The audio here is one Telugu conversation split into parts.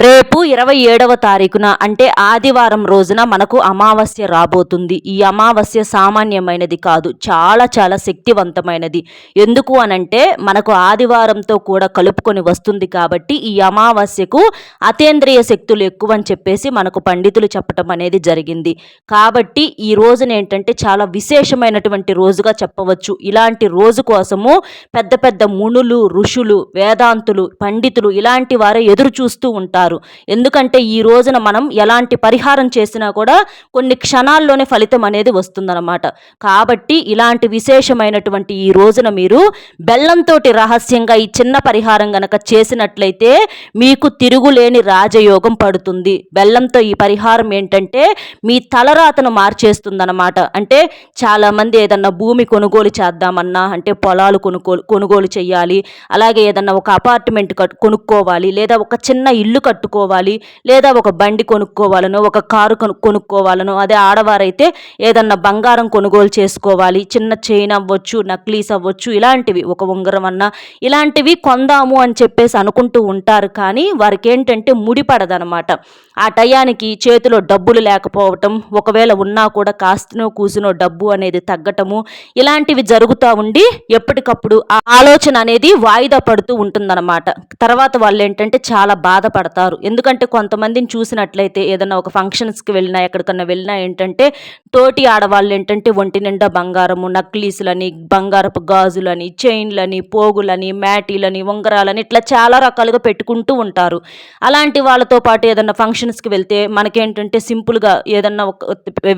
రేపు 27వ తారీఖున అంటే ఆదివారం రోజున మనకు అమావాస్య రాబోతుంది. ఈ అమావాస్య సామాన్యమైనది కాదు, చాలా చాలా శక్తివంతమైనది. ఎందుకు అనంటే మనకు ఆదివారంతో కూడా కలుపుకొని వస్తుంది కాబట్టి ఈ అమావాస్యకు అతీంద్రియ శక్తులు ఎక్కువ అని చెప్పేసి మనకు పండితులు చెప్పటం అనేది జరిగింది. కాబట్టి ఈ రోజున ఏంటంటే చాలా విశేషమైనటువంటి రోజుగా చెప్పవచ్చు. ఇలాంటి రోజు కోసము పెద్ద పెద్ద మునులు, ఋషులు, వేదాంతులు, పండితులు ఇలాంటి వారే ఎదురు చూస్తూ ఉంటారు. ఎందుకంటే ఈ రోజున మనం ఎలాంటి పరిహారం చేసినా కూడా కొన్ని క్షణాల్లోనే ఫలితం అనేది వస్తుందన్నమాట. కాబట్టి ఇలాంటి విశేషమైనటువంటి ఈ రోజున మీరు బెల్లంతో రహస్యంగా ఈ చిన్న పరిహారం గనక చేసినట్లయితే మీకు తిరుగులేని రాజయోగం పడుతుంది. బెల్లంతో ఈ పరిహారం ఏంటంటే మీ తలరాతను మార్చేస్తుందన్నమాట. అంటే చాలామంది ఏదన్నా భూమి కొనుగోలు చేద్దామన్నా, అంటే పొలాలు కొనుగోలు చేయాలి, అలాగే ఏదన్నా ఒక అపార్ట్మెంట్ కొనుక్కోవాలి, లేదా ఒక చిన్న ఇల్లు కట్టుకోవాలి, లేదా ఒక బండి కొనుక్కోవాలను, ఒక కారు కొనుక్కోవాలను, అదే ఆడవారైతే ఏదన్నా బంగారం కొనుగోలు చేసుకోవాలి, చిన్న చైన్ అవ్వచ్చు, నక్లీస్ అవ్వచ్చు, ఇలాంటివి ఒక ఉంగరం అన్నా ఇలాంటివి కొందాము అని చెప్పేసి అనుకుంటూ ఉంటారు. కానీ వారికి ఏంటంటే ముడిపడదనమాట. ఆ టయానికి చేతిలో డబ్బులు లేకపోవటం, ఒకవేళ ఉన్నా కూడా కాస్తనో కూసునో డబ్బు అనేది తగ్గటము, ఇలాంటివి జరుగుతూ ఉండి ఎప్పటికప్పుడు ఆ ఆలోచన అనేది వాయిదా పడుతూ ఉంటుందన్నమాట. తర్వాత వాళ్ళు ఏంటంటే చాలా బాధపడతారు. ఎందుకంటే కొంతమందిని చూసినట్లయితే ఏదైనా ఒక ఫంక్షన్స్కి వెళ్ళినా, ఎక్కడికన్నా వెళ్ళినా ఏంటంటే తోటి ఆడవాళ్ళు ఏంటంటే ఒంటి నిండా బంగారము, నక్లీసులని, బంగారపు గాజులని, చైన్లని, పోగులని, మ్యాటీలని, ఉంగరాలని ఇట్లా చాలా రకాలుగా పెట్టుకుంటూ ఉంటారు. అలాంటి వాళ్ళతో పాటు ఏదన్నా ఫంక్షన్స్కి వెళ్తే మనకేంటంటే సింపుల్గా ఏదన్నా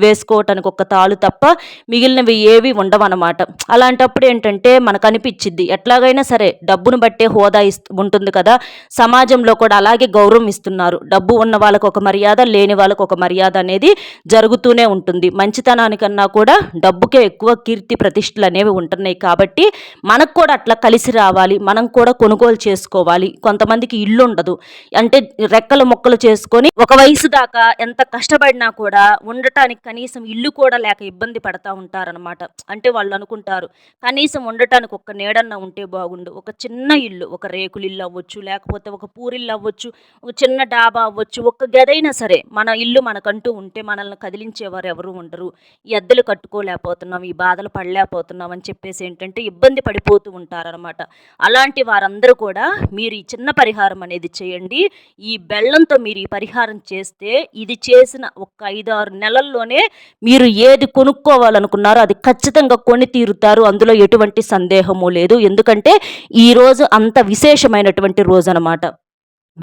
వేసుకోవటానికి ఒక తాళు తప్ప మిగిలినవి ఏవి ఉండవన్నమాట. అలాంటప్పుడు ఏంటంటే మనకు అనిపించిద్ది ఎట్లాగైనా సరే డబ్బును బట్టే హోదా ఉంటుంది కదా, సమాజంలో కూడా అలాగే గౌరవం ఇస్తున్నారు. డబ్బు ఉన్న వాళ్ళకు ఒక మర్యాద, లేని వాళ్ళకు ఒక మర్యాద అనేది జరుగుతూనే ఉంటుంది. మంచితనానికన్నా కూడా డబ్బుకే ఎక్కువ కీర్తి ప్రతిష్టలు అనేవి ఉంటున్నాయి. కాబట్టి మనకు కూడా అట్లా కలిసి రావాలి, మనం కూడా కొనుగోలు చేసుకోవాలి. కొంతమందికి ఇల్లు ఉండదు, అంటే రెక్కలు మొక్కలు చేసుకొని ఒక వయసు దాకా ఎంత కష్టపడినా కూడా ఉండటానికి కనీసం ఇల్లు కూడా లేక ఇబ్బంది పడతా ఉంటారనమాట. అంటే వాళ్ళు అనుకుంటారు కనీసం ఉండటానికి ఒక నీడన్న ఉంటే బాగుండు, ఒక చిన్న ఇల్లు, ఒక రేకులు ఇల్లు అవ్వచ్చు, లేకపోతే ఒక పూరిల్లు అవ్వచ్చు, ఒక చిన్న డాబా అవ్వచ్చు, ఒక్క గదైనా సరే మన ఇల్లు మనకంటూ ఉంటే మనల్ని కదిలించేవారు ఎవరు ఉండరు. ఈ అద్దెలు కట్టుకోలేకపోతున్నాం, ఈ బాధలు పడలేకపోతున్నాం అని చెప్పేసి ఏంటంటే ఇబ్బంది పడిపోతూ ఉంటారనమాట. అలాంటి వారందరూ కూడా మీరు ఈ చిన్న పరిహారం అనేది చేయండి. ఈ బెల్లంతో మీరు ఈ పరిహారం చేస్తే ఇది చేసిన ఒక 5-6 నెలల్లోనే మీరు ఏది కొనుక్కోవాలనుకున్నారో అది ఖచ్చితంగా కొని తీరుతారు. అందులో ఎటువంటి సందేహము లేదు. ఎందుకంటే ఈ రోజు అంత విశేషమైనటువంటి రోజు అనమాట.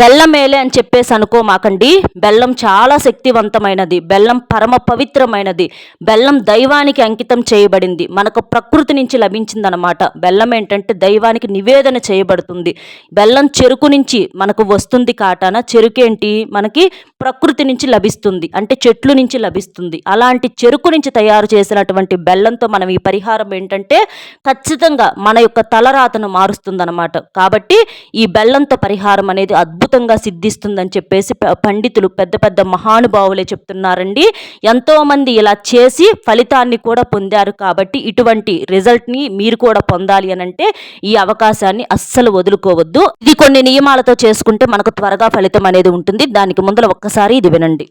బెల్లం మేలే అని చెప్పేసి అనుకోమాకండి. బెల్లం చాలా శక్తివంతమైనది, బెల్లం పరమ పవిత్రమైనది, బెల్లం దైవానికి అంకితం చేయబడింది, మనకు ప్రకృతి నుంచి లభించిందనమాట. బెల్లం ఏంటంటే దైవానికి నివేదన చేయబడుతుంది. బెల్లం చెరుకు నుంచి మనకు వస్తుంది కాటాన, చెరుకేంటి మనకి ప్రకృతి నుంచి లభిస్తుంది, అంటే చెట్లు నుంచి లభిస్తుంది. అలాంటి చెరుకు నుంచి తయారు చేసినటువంటి బెల్లంతో మనం ఈ పరిహారం ఏంటంటే ఖచ్చితంగా మన యొక్క తలరాతను మారుస్తుందన్నమాట. కాబట్టి ఈ బెల్లంతో పరిహారం అనేది అద్భుతంగా సిద్ధిస్తుందని చెప్పేసి పండితులు, పెద్ద పెద్ద మహానుభావులే చెప్తున్నారండి. ఎంతోమంది ఇలా చేసి ఫలితాన్ని కూడా పొందారు. కాబట్టి ఇటువంటి రిజల్ట్ని మీరు కూడా పొందాలి అనంటే ఈ అవకాశాన్ని అస్సలు వదులుకోవద్దు. ఇది కొన్ని నియమాలతో చేసుకుంటే మనకు త్వరగా ఫలితం అనేది ఉంటుంది. దానికి ముందర ఒక్కసారి ఇది వినండి.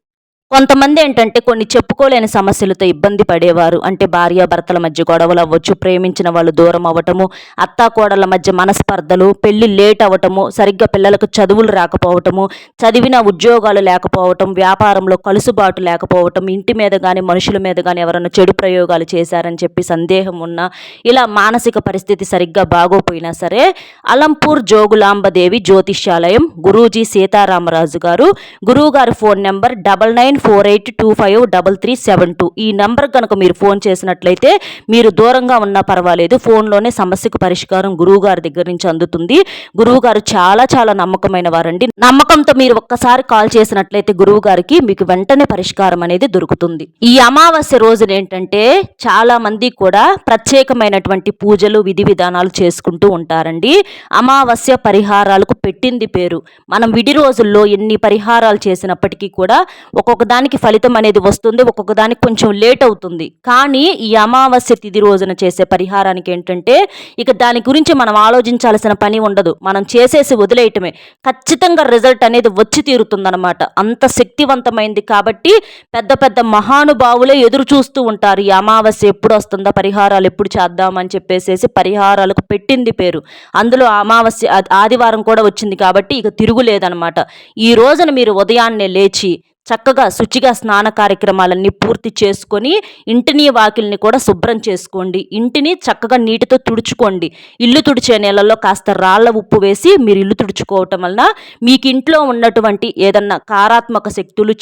కొంతమంది ఏంటంటే కొన్ని చెప్పుకోలేని సమస్యలతో ఇబ్బంది పడేవారు. అంటే భార్యాభర్తల మధ్య గొడవలు అవ్వచ్చు, ప్రేమించిన వాళ్ళు దూరం అవ్వటము, అత్తాకోడళ్ళ మధ్య మనస్పర్ధలు, పెళ్లి లేట్ అవ్వటము, సరిగ్గా పిల్లలకు చదువులు రాకపోవటము, చదివిన ఉద్యోగాలు లేకపోవటం, వ్యాపారంలో కలుసుబాటు లేకపోవటం, ఇంటి మీద కానీ మనుషుల మీద కానీ ఎవరైనా చెడు ప్రయోగాలు చేశారని చెప్పి సందేహం ఉన్నా, ఇలా మానసిక పరిస్థితి సరిగ్గా బాగోపోయినా సరే అలంపూర్ జోగులాంబదేవి జ్యోతిష్యాలయం గురూజీ సీతారామరాజు గారు, గురువుగారి ఫోన్ నెంబర్ 9948253372. ఈ నెంబర్ కనుక మీరు ఫోన్ చేసినట్లయితే మీరు దూరంగా ఉన్నా పర్వాలేదు, ఫోన్లోనే సమస్యకు పరిష్కారం గురువుగారి దగ్గర నుంచి అందుతుంది. గురువుగారు చాలా చాలా నమ్మకమైన వారండి. నమ్మకంతో మీరు ఒక్కసారి కాల్ చేసినట్లయితే గురువుగారికి మీకు వెంటనే పరిష్కారం అనేది దొరుకుతుంది. ఈ అమావాస్య రోజున ఏంటంటే చాలా మంది కూడా ప్రత్యేకమైనటువంటి పూజలు, విధి విధానాలు చేసుకుంటూ ఉంటారండి. అమావాస్య పరిహారాలకు పెట్టింది పేరు. మనం విడి రోజుల్లో ఎన్ని పరిహారాలు చేసినప్పటికీ కూడా ఒక్కొక్క ఒక్కొక్క దానికి ఫలితం అనేది వస్తుంది, ఒక్కొక్క దానికి కొంచెం లేట్ అవుతుంది. కానీ ఈ అమావాస్య తిథి రోజున చేసే పరిహారానికి ఏంటంటే ఇక దాని గురించి మనం ఆలోచించాల్సిన పని ఉండదు. మనం చేసేసి వదిలేయటమే. ఖచ్చితంగా రిజల్ట్ అనేది వచ్చి తీరుతుందనమాట. అంత శక్తివంతమైంది కాబట్టి పెద్ద పెద్ద మహానుభావులే ఎదురు చూస్తూ ఉంటారు. ఈ అమావాస్య ఎప్పుడు వస్తుందా, పరిహారాలు ఎప్పుడు చేద్దామని చెప్పేసేసి పరిహారాలకు పెట్టింది పేరు. అందులో అమావాస్య ఆదివారం కూడా వచ్చింది కాబట్టి ఇక తిరుగులేదనమాట. ఈ రోజున మీరు ఉదయాన్నే లేచి చక్కగా శుచిగా స్నాన కార్యక్రమాలన్నీ పూర్తి చేసుకొని ఇంటిని వాకిల్ని కూడా శుభ్రం చేసుకోండి. ఇంటిని చక్కగా నీటితో తుడుచుకోండి. ఇల్లు తుడిచే నీళ్ళల్లో కాస్త రాళ్ళ ఉప్పు వేసి మీరు ఇల్లు తుడుచుకోవటం వలన మీకు ఇంట్లో ఉన్నటువంటి ఏదన్నా కారాత్మక శక్తులు,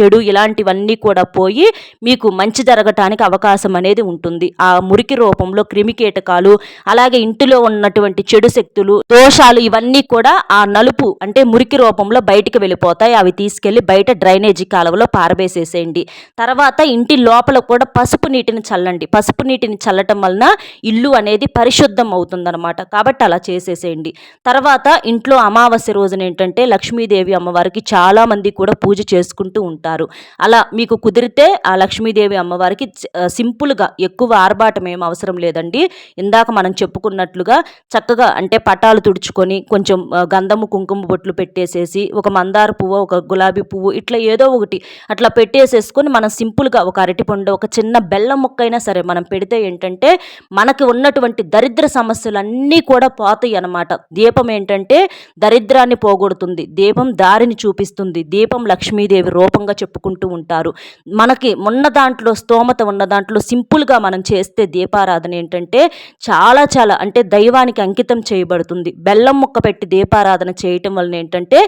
చెడు ఇలాంటివన్నీ కూడా పోయి మీకు మంచి జరగటానికి అవకాశం అనేది ఉంటుంది. ఆ మురికి రూపంలో క్రిమికీటకాలు, అలాగే ఇంటిలో ఉన్నటువంటి చెడు శక్తులు, దోషాలు ఇవన్నీ కూడా ఆ నలుపు అంటే మురికి రూపంలో బయటికి వెళ్ళిపోతాయి. అవి తీసుకెళ్లి బయట డ్రైనేజీ కాలువలో పారవేసేసేయండి. తర్వాత ఇంటి లోపల కూడా పసుపు నీటిని చల్లండి. పసుపు నీటిని చల్లటం వలన ఇల్లు అనేది పరిశుద్ధం అవుతుందన్నమాట. కాబట్టి అలా చేసేసేయండి. తర్వాత ఇంట్లో అమావాస్య రోజున ఏంటంటే లక్ష్మీదేవి అమ్మవారికి చాలామంది కూడా పూజ చేసుకుంటూ ఉంటారు. అలా మీకు కుదిరితే ఆ లక్ష్మీదేవి అమ్మవారికి సింపుల్గా ఎక్కువ ఆర్భాటం ఏం అవసరం లేదండి. ఇందాక మనం చెప్పుకున్నట్లుగా చక్కగా అంటే పటాలు తుడుచుకొని కొంచెం గంధము కుంకుమ బొట్లు పెట్టేసేసి ఒక మందార పువ్వు, ఒక గులాబీ పువ్వు ఇట్లా ఏదో ఒకటి అట్లా పెట్టేసేసుకొని మనం సింపుల్గా ఒక అరటిపండు, ఒక చిన్న బెల్లం ముక్క అయినా సరే మనం పెడితే ఏంటంటే మనకి ఉన్నటువంటి దరిద్ర సమస్యలన్నీ కూడా పోతాయి అన్నమాట. దీపం ఏంటంటే దరిద్రాన్ని పోగొడుతుంది. దీపం దారిని చూపిస్తుంది. దీపం లక్ష్మీదేవి రూపంగా చెప్పుకుంటూ ఉంటారు. మనకి ఉన్న దాంట్లో స్తోమత ఉన్న దాంట్లో సింపుల్గా మనం చేస్తే దీపారాధన ఏంటంటే చాలా చాలా అంటే దైవానికి అంకితం చేయబడుతుంది. బెల్లం ముక్క పెట్టి దీపారాధన చేయటం వలన ఏంటంటే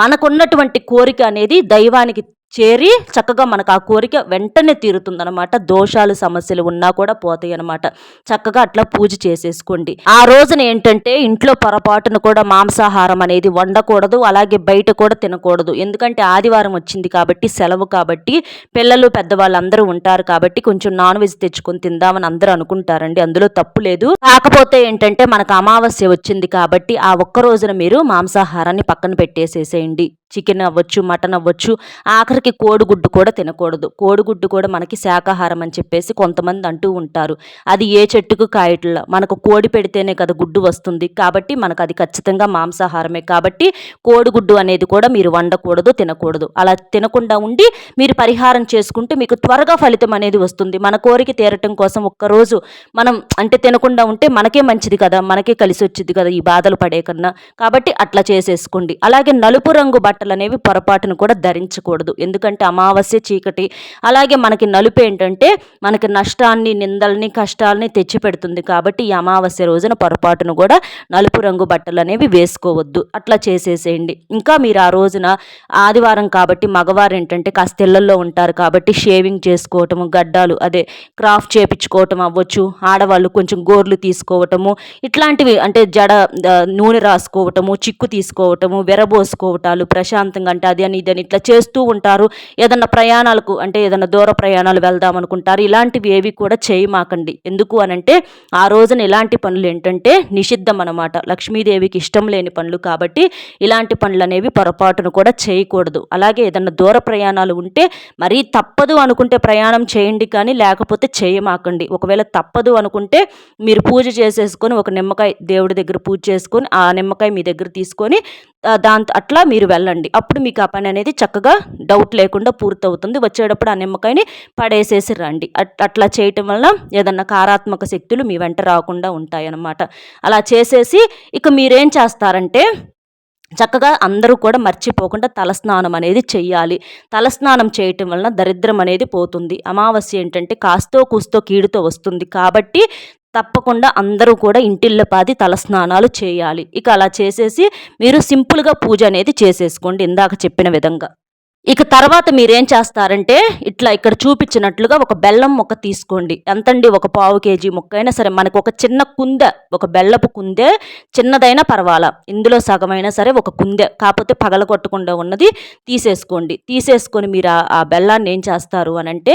మనకున్నటువంటి కోరిక అనేది దైవానికి చేరి చక్కగా మనకు ఆ కోరిక వెంటనే తీరుతుందనమాట. దోషాలు సమస్యలు ఉన్నా కూడా పోతాయి అనమాట. చక్కగా అట్లా పూజ చేసేసుకోండి. ఆ రోజున ఏంటంటే ఇంట్లో పొరపాటును కూడా మాంసాహారం అనేది వండకూడదు, అలాగే బయట కూడా తినకూడదు. ఎందుకంటే ఆదివారం వచ్చింది కాబట్టి, సెలవు కాబట్టి, పిల్లలు పెద్దవాళ్ళు అందరూ ఉంటారు కాబట్టి కొంచెం నాన్ వెజ్ తెచ్చుకొని తిందామని అందరూ అనుకుంటారండి. అందులో తప్పు లేదు. కాకపోతే ఏంటంటే మనకు అమావాస్య వచ్చింది కాబట్టి ఆ ఒక్క రోజున మీరు మాంసాహారాన్ని పక్కన పెట్టేసేసేయండి. చికెన్ అవ్వచ్చు, మటన్ అవ్వచ్చు, ఆఖరికి కోడిగుడ్డు కూడా తినకూడదు. కోడిగుడ్డు కూడా మనకి శాకాహారం అని చెప్పేసి కొంతమంది అంటూ ఉంటారు. అది ఏ చెట్టుకు కాయట్లా, మనకు కోడి పెడితేనే కదా గుడ్డు వస్తుంది. కాబట్టి మనకు అది ఖచ్చితంగా మాంసాహారమే. కాబట్టి కోడిగుడ్డు అనేది కూడా మీరు వండకూడదు, తినకూడదు. అలా తినకుండా ఉండి మీరు పరిహారం చేసుకుంటే మీకు త్వరగా ఫలితం అనేది వస్తుంది. మన కోరిక తీరటం కోసం ఒక్కరోజు మనం అంటే తినకుండా ఉంటే మనకే మంచిది కదా, మనకే కలిసి వచ్చింది కదా ఈ బాధలు పడే కన్నా. కాబట్టి అట్లా చేసేసుకోండి. అలాగే నలుపు రంగు బట్టలు అనేవి పొరపాటును కూడా ధరించకూడదు. ఎందుకంటే అమావాస్య చీకటి, అలాగే మనకి నలుపు ఏంటంటే మనకి నష్టాన్ని, నిందల్ని, కష్టాలని తెచ్చిపెడుతుంది. కాబట్టి ఈ అమావాస్య రోజున పొరపాటును కూడా నలుపు రంగు బట్టలు అనేవి వేసుకోవద్దు. అట్లా చేసేసేయండి. ఇంకా మీరు ఆ రోజున ఆదివారం కాబట్టి మగవారు ఏంటంటే కాస్త ఇళ్లలో ఉంటారు కాబట్టి షేవింగ్ చేసుకోవటము, గడ్డాలు అదే క్రాఫ్ట్ చేపించుకోవటం అవ్వచ్చు, ఆడవాళ్ళు కొంచెం గోర్లు తీసుకోవటము, ఇట్లాంటివి అంటే జడ నూనె రాసుకోవటము, చిక్కు తీసుకోవటము, విరబోసుకోవటాలు, ప్రశాంతంగా అంటే అది అని ఇదని ఇట్లా చేస్తూ ఉంటారు. ఏదన్నా ప్రయాణాలకు అంటే ఏదన్నా దూర ప్రయాణాలు వెళ్దాం అనుకుంటారు. ఇలాంటివి ఏవి కూడా చేయమాకండి. ఎందుకు అనంటే ఆ రోజున ఇలాంటి పనులు ఏంటంటే నిషిద్ధం అన్నమాట. లక్ష్మీదేవికి ఇష్టం లేని పనులు కాబట్టి ఇలాంటి పనులు అనేవి పొరపాటును కూడా చేయకూడదు. అలాగే ఏదన్నా దూర ప్రయాణాలు ఉంటే మరీ తప్పదు అనుకుంటే ప్రయాణం చేయండి, కానీ లేకపోతే చేయమాకండి. ఒకవేళ తప్పదు అనుకుంటే మీరు పూజ చేసేసుకొని ఒక నిమ్మకాయ దేవుడి దగ్గర పూజ చేసుకొని ఆ నిమ్మకాయ మీ దగ్గర తీసుకొని దాంతో అట్లా మీరు వెళ్ళండి. అప్పుడు మీకు ఆ పని అనేది చక్కగా డౌట్ లేకుండా పూర్తవుతుంది. వచ్చేటప్పుడు ఆ నిమ్మకాయని పడేసేసి రండి. అట్లా చేయటం వలన ఏదన్నా కారాత్మక శక్తులు మీ వెంట రాకుండా ఉంటాయన్నమాట. అలా చేసేసి ఇక మీరేం చేస్తారంటే చక్కగా అందరూ కూడా మర్చిపోకుండా తలస్నానం అనేది చెయ్యాలి. తలస్నానం చేయటం వలన దరిద్రం అనేది పోతుంది. అమావాస్య ఏంటంటే కాస్తో కూస్తో కీడుతో వస్తుంది కాబట్టి తప్పకుండా అందరూ కూడా ఇంటిల్లపాది తలస్నానాలు చేయాలి. ఇక అలా చేసేసి మీరు సింపుల్గా పూజ అనేది చేసేసుకోండి ఇందాక చెప్పిన విధంగా. ఇక తర్వాత మీరేం చేస్తారంటే ఇట్లా ఇక్కడ చూపించినట్లుగా ఒక బెల్లం ముక్క తీసుకోండి. ఎంతండి, ఒక పావు కేజీ ముక్క అయినా సరే, మనకు ఒక చిన్న కుందె, ఒక బెల్లపు కుందె చిన్నదైనా పర్వాలా, ఇందులో సగమైనా సరే ఒక కుందె, కాకపోతే పగలగొట్టకుండా ఉన్నది తీసేసుకోండి. తీసేసుకొని మీరు ఆ బెల్లాన్ని ఏం చేస్తారు అనంటే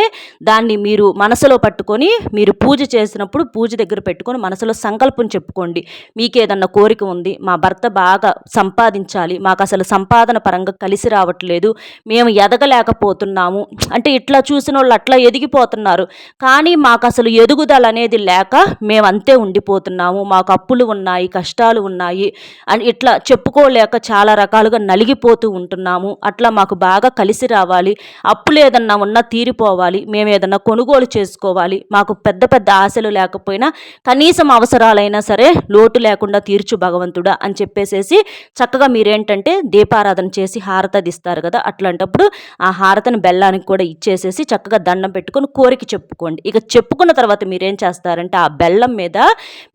దాన్ని మీరు మనసులో పట్టుకొని మీరు పూజ చేసినప్పుడు పూజ దగ్గర పెట్టుకొని మనసులో సంకల్పం చెప్పుకోండి. మీకేదన్నా కోరిక ఉంది, మా భర్త బాగా సంపాదించాలి, మాకు అసలు సంపాదన పరంగా కలిసి రావట్లేదు, మేము ఎదగలేకపోతున్నాము, అంటే ఇట్లా చూసిన వాళ్ళు అట్లా ఎదిగిపోతున్నారు, కానీ మాకు అసలు ఎదుగుదల అనేది లేక మేము అంతే ఉండిపోతున్నాము, మాకు అప్పులు ఉన్నాయి, కష్టాలు ఉన్నాయి అని ఇట్లా చెప్పుకోలేక చాలా రకాలుగా నలిగిపోతూ ఉంటున్నాము, అట్లా మాకు బాగా కలిసి రావాలి, అప్పులు ఏదన్నా ఉన్నా తీరిపోవాలి, మేము ఏదన్నా కొనుగోలు చేసుకోవాలి, మాకు పెద్ద పెద్ద ఆశలు లేకపోయినా కనీసం అవసరాలైనా సరే లోటు లేకుండా తీర్చు భగవంతుడా అని చెప్పేసేసి చక్కగా మీరేంటంటే దీపారాధన చేసి హారతి ఇస్తారు కదా, అట్లాంటప్పుడు ఆ హారతిని బెల్లానికి కూడా ఇచ్చేసేసి చక్కగా దండం పెట్టుకొని కోరిక చెప్పుకోండి. ఇక చెప్పుకున్న తర్వాత మీరేం చేస్తారంటే ఆ బెల్లం మీద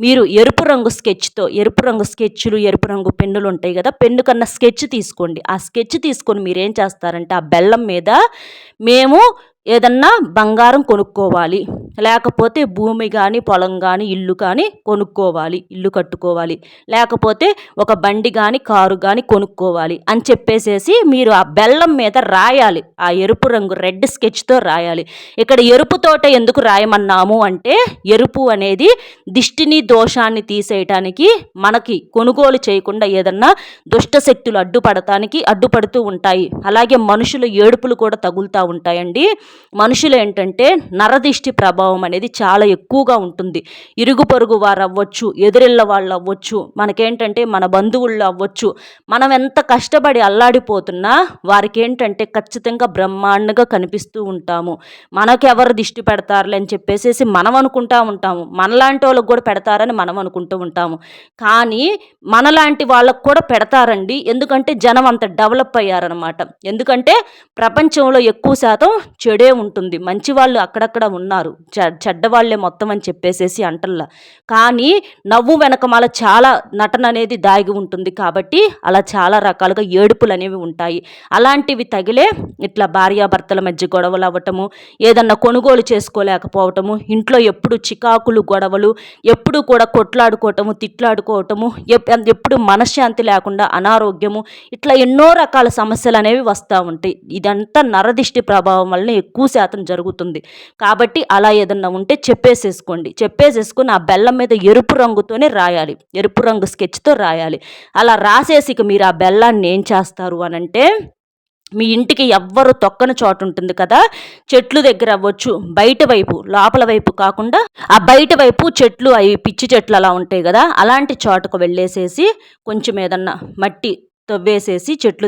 మీరు ఎరుపు రంగు స్కెచ్తో, ఎరుపు రంగు స్కెచ్లు, ఎరుపు రంగు పెన్నులు ఉంటాయి కదా, పెన్ను కన్నా స్కెచ్ తీసుకోండి. ఆ స్కెచ్ తీసుకొని మీరేం చేస్తారంటే ఆ బెల్లం మీద మేము ఏదన్నా బంగారం కొనుక్కోవాలి, లేకపోతే భూమి కానీ పొలం కానీ ఇల్లు కానీ కొనుక్కోవాలి, ఇల్లు కట్టుకోవాలి, లేకపోతే ఒక బండి కానీ కారు కానీ కొనుక్కోవాలి అని చెప్పేసేసి మీరు ఆ బెల్లం మీద రాయాలి. ఆ ఎరుపు రంగు రెడ్ స్కెచ్తో రాయాలి. ఇక్కడ ఎరుపుతోట ఎందుకు రాయమన్నాము అంటే ఎరుపు అనేది దిష్టిని దోషాన్ని తీసేయటానికి, మనకి కొనుగోలు చేయకుండా ఏదన్నా దుష్టశక్తులు అడ్డుపడుతూ ఉంటాయి. అలాగే మనుషుల ఏడుపులు కూడా తగులుతూ ఉంటాయండి. మనుషులు ఏంటంటే నరదిష్టి ప్రభావం అనేది చాలా ఎక్కువగా ఉంటుంది. ఇరుగు పొరుగు వారు అవ్వచ్చు, ఎదురిళ్ళ వాళ్ళు అవ్వచ్చు, మనకేంటంటే మన బంధువుళ్ళు అవ్వచ్చు, మనం ఎంత కష్టపడి అల్లాడిపోతున్నా వారికి ఏంటంటే ఖచ్చితంగా బ్రహ్మాండంగా కనిపిస్తూ ఉంటాము. మనకెవరు దిష్టి పెడతారులే అని చెప్పేసి మనం అనుకుంటూ ఉంటాము, మనలాంటి వాళ్ళకు కూడా పెడతారని మనం అనుకుంటూ ఉంటాము, కానీ మనలాంటి వాళ్ళకు కూడా పెడతారండి. ఎందుకంటే జనం అంత డెవలప్ అయ్యారనమాట. ఎందుకంటే ప్రపంచంలో ఎక్కువ శాతం చెడే ఉంటుంది, మంచి వాళ్ళు అక్కడక్కడ ఉన్నారు, చెడ్డవాళ్లే మొత్తం అని చెప్పేసేసి అంటల్లా. కానీ నవ్వు వెనకమాల చాలా నటన అనేది దాగి ఉంటుంది, కాబట్టి అలా చాలా రకాలుగా ఏడుపులు అనేవి ఉంటాయి. అలాంటివి తగిలే ఇట్లా భార్యాభర్తల మధ్య గొడవలు అవ్వటము, ఏదన్నా కొనుగోలు చేసుకోలేకపోవటము, ఇంట్లో ఎప్పుడు చికాకులు గొడవలు, ఎప్పుడు కూడా కొట్లాడుకోవటము, తిట్లాడుకోవటము, ఎప్పుడు మనశ్శాంతి లేకుండా అనారోగ్యము, ఇట్లా ఎన్నో రకాల సమస్యలు అనేవి వస్తూ ఉంటాయి. ఇదంతా నరదిష్టి ప్రభావం వల్ల ఎక్కువ శాతం జరుగుతుంది. కాబట్టి అలా ఏదన్నా ఉంటే చెప్పేసేసుకొని ఆ బెల్లం మీద ఎరుపు రంగుతోనే రాయాలి, ఎరుపు రంగు స్కెచ్తో రాయాలి. అలా రాసేసి మీరు ఆ బెల్లాన్ని ఏం చేస్తారు అనంటే, మీ ఇంటికి ఎవ్వరు తొక్కని చోటు ఉంటుంది కదా, చెట్లు దగ్గర అవ్వచ్చు, బయట వైపు, లోపల వైపు కాకుండా ఆ బయట వైపు చెట్లు, అవి పిచ్చి చెట్లు అలా ఉంటాయి కదా, అలాంటి చోటుకు వెళ్ళేసేసి కొంచెం ఏదన్నా మట్టి తవ్వేసేసి చెట్లు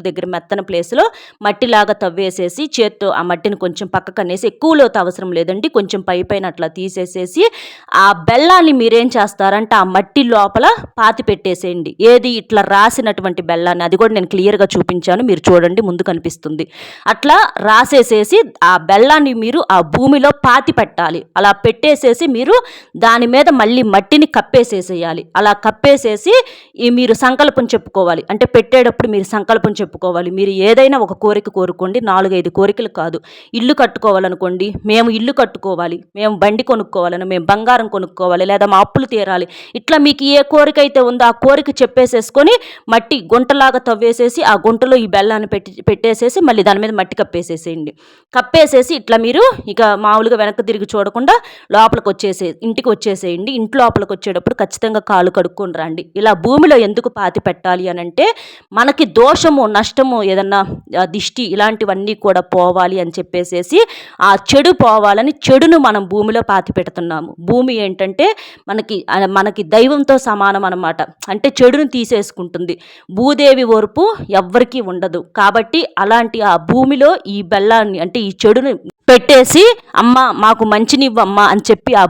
దగ్గర మెత్తన ప్లేస్లో మట్టిలాగా తవ్వేసేసి చేత్తో ఆ మట్టిని కొంచెం పక్కకనేసి, ఎక్కువ లోతు అవసరం లేదండి, కొంచెం పైన అట్లా తీసేసేసి ఆ బెల్లాన్ని మీరేం చేస్తారంటే ఆ మట్టి లోపల పాతి పెట్టేసేయండి. ఏది ఇట్లా రాసినటువంటి బెల్లాన్ని, అది కూడా నేను క్లియర్గా చూపించాను, మీరు చూడండి ముందు కనిపిస్తుంది. అట్లా రాసేసేసి ఆ బెల్లాన్ని మీరు ఆ భూమిలో పాతి పెట్టాలి. అలా పెట్టేసేసి మీరు దాని మీద మళ్ళీ మట్టిని కప్పేసేసేయాలి. అలా కప్పేసేసి మీరు సంకల్పం చెప్పుకోవాలి. అంటే పెట్టేటప్పుడు మీరు సంకల్పం చెప్పుకోవాలి. మీరు ఏదైనా ఒక కోరిక కోరుకోండి, 4-5 కోరికలు కాదు. ఇల్లు కట్టుకోవాలనుకోండి, మేము ఇల్లు కట్టుకోవాలి, మేము బండి కొనుక్కోవాలని, మేము బంగారం కొనుక్కోవాలి, లేదా మా అప్పులు తీరాలి, ఇట్లా మీకు ఏ కోరిక అయితే ఉందో ఆ కోరిక చెప్పేసేసుకొని మట్టి గుంటలాగా తవ్వేసేసి ఆ గుంటలో ఈ బెల్లాన్ని పెట్టేసేసి మళ్ళీ దాని మీద మట్టి కప్పేసేసేయండి. కప్పేసేసి ఇట్లా మీరు ఇక మామూలుగా వెనక్కి తిరిగి చూడకుండా ఇంటికి వచ్చేసేయండి. ఇంటి లోపలికి వచ్చేటప్పుడు ఖచ్చితంగా కాళ్ళు కడుక్కొని రండి. ఇలా భూమిలో ఎందుకు పాతి పెట్టాలి అని అంటే, మనకి దోషము, నష్టము, ఏదన్నా దిష్టి ఇలాంటివన్నీ కూడా పోవాలి అని చెప్పేసేసి, ఆ చెడు పోవాలని చెడును మనం భూమిలో పాతి పెడుతున్నాము. భూమి ఏంటంటే మనకి దైవంతో సమానం అన్నమాట. అంటే చెడును తీసేసుకుంటుంది. భూదేవి ఓర్పు ఎవ్వరికీ ఉండదు. కాబట్టి అలాంటి ఆ భూమిలో ఈ బెల్లాన్ని, అంటే ఈ చెడుని పెట్టేసి, అమ్మ మాకు మంచినివ్వమ్మా అని చెప్పి ఆ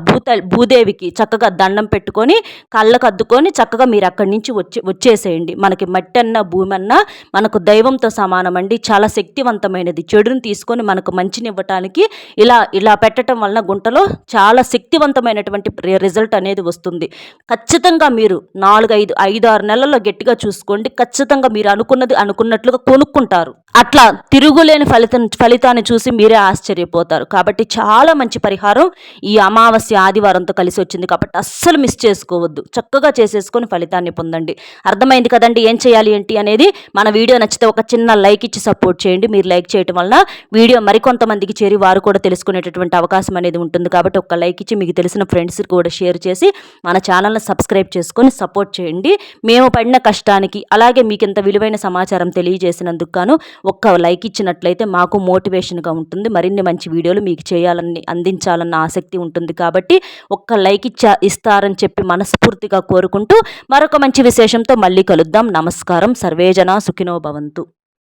భూదేవికి చక్కగా దండం పెట్టుకొని కళ్ళకు అద్దుకొని చక్కగా మీరు అక్కడి నుంచి వచ్చేసేయండి. మనకి మట్టి అన్న భూమి అన్న మనకు దైవంతో సమానం అండి, చాలా శక్తివంతమైనది. చెడుని తీసుకొని మనకు మంచినివ్వటానికి ఇలా పెట్టడం వలన గుంటలో చాలా శక్తివంతమైనటువంటి రిజల్ట్ అనేది వస్తుంది. ఖచ్చితంగా మీరు 4-5-6 నెలల్లో గట్టిగా చూసుకోండి, ఖచ్చితంగా మీరు అనుకున్నట్లుగా కొనుక్కుంటారు. అట్లా తిరుగులేని ఫలితాన్ని చూసి మీరే ఆశ్చర్యపోతారు. కాబట్టి చాలా మంచి పరిహారం ఈ అమావాస్య ఆదివారంతో కలిసి వచ్చింది, కాబట్టి అస్సలు మిస్ చేసుకోవద్దు. చక్కగా చేసేసుకొని ఫలితాన్ని పొందండి. అర్థమైంది కదండి ఏం చేయాలి ఏంటి అనేది. మన వీడియో నచ్చితే ఒక చిన్న లైక్ ఇచ్చి సపోర్ట్ చేయండి. మీరు లైక్ చేయడం వలన వీడియో మరికొంతమందికి చేరి వారు కూడా తెలుసుకునేటటువంటి అవకాశం అనేది ఉంటుంది. కాబట్టి ఒక లైక్ ఇచ్చి మీకు తెలిసిన ఫ్రెండ్స్ కూడా షేర్ చేసి మన ఛానల్ని సబ్స్క్రైబ్ చేసుకొని సపోర్ట్ చేయండి. మేము పడిన కష్టానికి, అలాగే మీకు ఇంత విలువైన సమాచారం తెలియజేసినందుకు గాను ఒక్క లైక్ ఇచ్చినట్లయితే మాకు మోటివేషన్గా ఉంటుంది. మరిన్ని మంచి వీడియోలు మీకు అందించాలన్న ఆసక్తి ఉంటుంది. కాబట్టి ఒక్క లైక్ ఇస్తారని చెప్పి మనస్ఫూర్తిగా కోరుకుంటూ మరొక మంచి విశేషంతో మళ్ళీ కలుద్దాం. నమస్కారం. సర్వేజన సుఖినో భవంతు.